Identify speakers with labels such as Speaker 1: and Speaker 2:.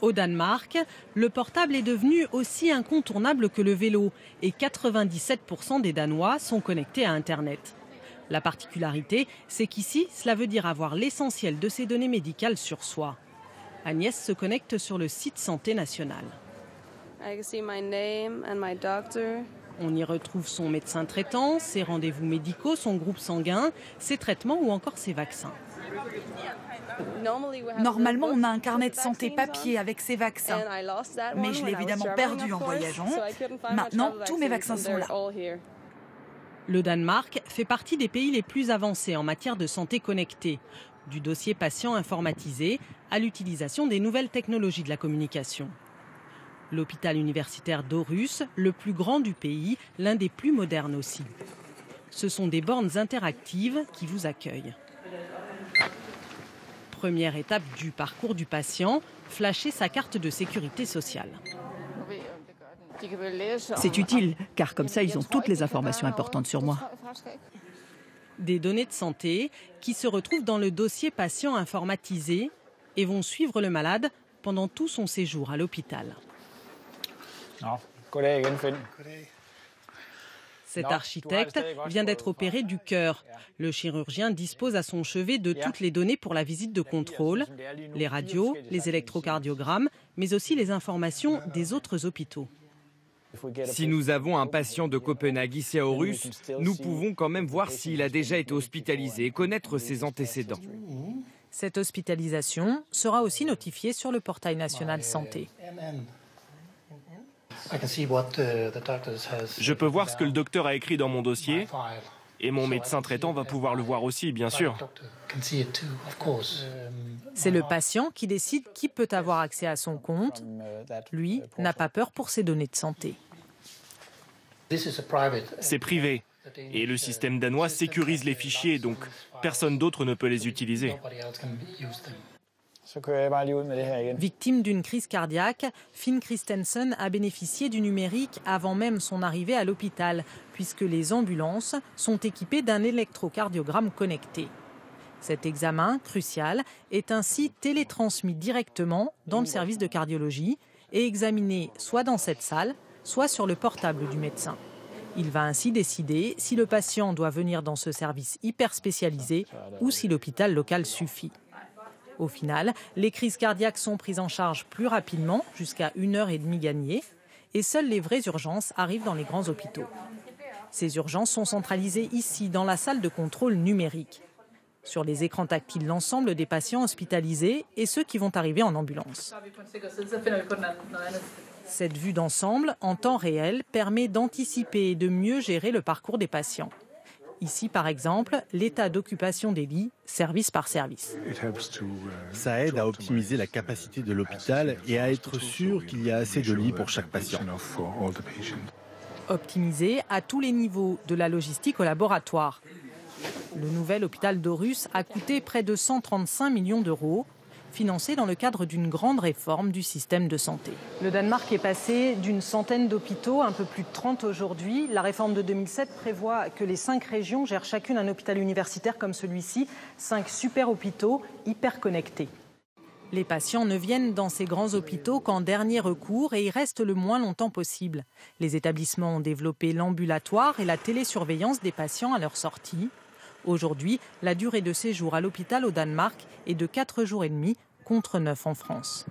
Speaker 1: Au Danemark, le portable est devenu aussi incontournable que le vélo et 97% des Danois sont connectés à Internet. La particularité, c'est qu'ici, cela veut dire avoir l'essentiel de ses données médicales sur soi. Agnès se connecte sur le site Santé Nationale. On y retrouve son médecin traitant, ses rendez-vous médicaux, son groupe sanguin, ses traitements ou encore ses vaccins.
Speaker 2: Normalement, on a un carnet de santé papier avec ses vaccins. Mais je l'ai évidemment perdu en voyageant. Maintenant, tous mes vaccins sont là.
Speaker 1: Le Danemark fait partie des pays les plus avancés en matière de santé connectée, du dossier patient informatisé à l'utilisation des nouvelles technologies de la communication. L'hôpital universitaire d'Aarhus, le plus grand du pays, l'un des plus modernes aussi. Ce sont des bornes interactives qui vous accueillent. Première étape du parcours du patient, flasher sa carte de sécurité sociale.
Speaker 3: C'est utile, car comme ça, ils ont toutes les informations importantes sur moi.
Speaker 1: Des données de santé qui se retrouvent dans le dossier patient informatisé et vont suivre le malade pendant tout son séjour à l'hôpital. Cet architecte vient d'être opéré du cœur. Le chirurgien dispose à son chevet de toutes les données pour la visite de contrôle, les radios, les électrocardiogrammes, mais aussi les informations des autres hôpitaux.
Speaker 4: Si nous avons un patient de Copenhague ici à Aarhus, nous pouvons quand même voir s'il a déjà été hospitalisé et connaître ses antécédents.
Speaker 5: Cette hospitalisation sera aussi notifiée sur le portail national santé.
Speaker 6: Je peux voir ce que le docteur a écrit dans mon dossier et mon médecin traitant va pouvoir le voir aussi, bien sûr.
Speaker 5: C'est le patient qui décide qui peut avoir accès à son compte. Lui n'a pas peur pour ses données de santé.
Speaker 6: C'est privé et le système danois sécurise les fichiers, donc personne d'autre ne peut les utiliser.
Speaker 5: Victime d'une crise cardiaque, Finn Christensen a bénéficié du numérique avant même son arrivée à l'hôpital, puisque les ambulances sont équipées d'un électrocardiogramme connecté. Cet examen, crucial, est ainsi télétransmis directement dans le service de cardiologie et examiné soit dans cette salle, soit sur le portable du médecin. Il va ainsi décider si le patient doit venir dans ce service hyper spécialisé ou si l'hôpital local suffit. Au final, les crises cardiaques sont prises en charge plus rapidement, jusqu'à 1h30 gagnée, et seules les vraies urgences arrivent dans les grands hôpitaux. Ces urgences sont centralisées ici, dans la salle de contrôle numérique. Sur les écrans tactiles, l'ensemble des patients hospitalisés et ceux qui vont arriver en ambulance. Cette vue d'ensemble, en temps réel, permet d'anticiper et de mieux gérer le parcours des patients. Ici, par exemple, l'état d'occupation des lits, service par service.
Speaker 7: Ça aide à optimiser la capacité de l'hôpital et à être sûr qu'il y a assez de lits pour chaque patient.
Speaker 5: Optimisé à tous les niveaux, de la logistique au laboratoire. Le nouvel hôpital d'Aarhus a coûté près de 135 millions d'euros, financé dans le cadre d'une grande réforme du système de santé. Le Danemark est passé d'une centaine d'hôpitaux, un peu plus de 30 aujourd'hui. La réforme de 2007 prévoit que les 5 régions gèrent chacune un hôpital universitaire comme celui-ci, 5 super hôpitaux hyper connectés. Les patients ne viennent dans ces grands hôpitaux qu'en dernier recours et y restent le moins longtemps possible. Les établissements ont développé l'ambulatoire et la télésurveillance des patients à leur sortie. Aujourd'hui, la durée de séjour à l'hôpital au Danemark est de 4 jours et demi contre 9 en France.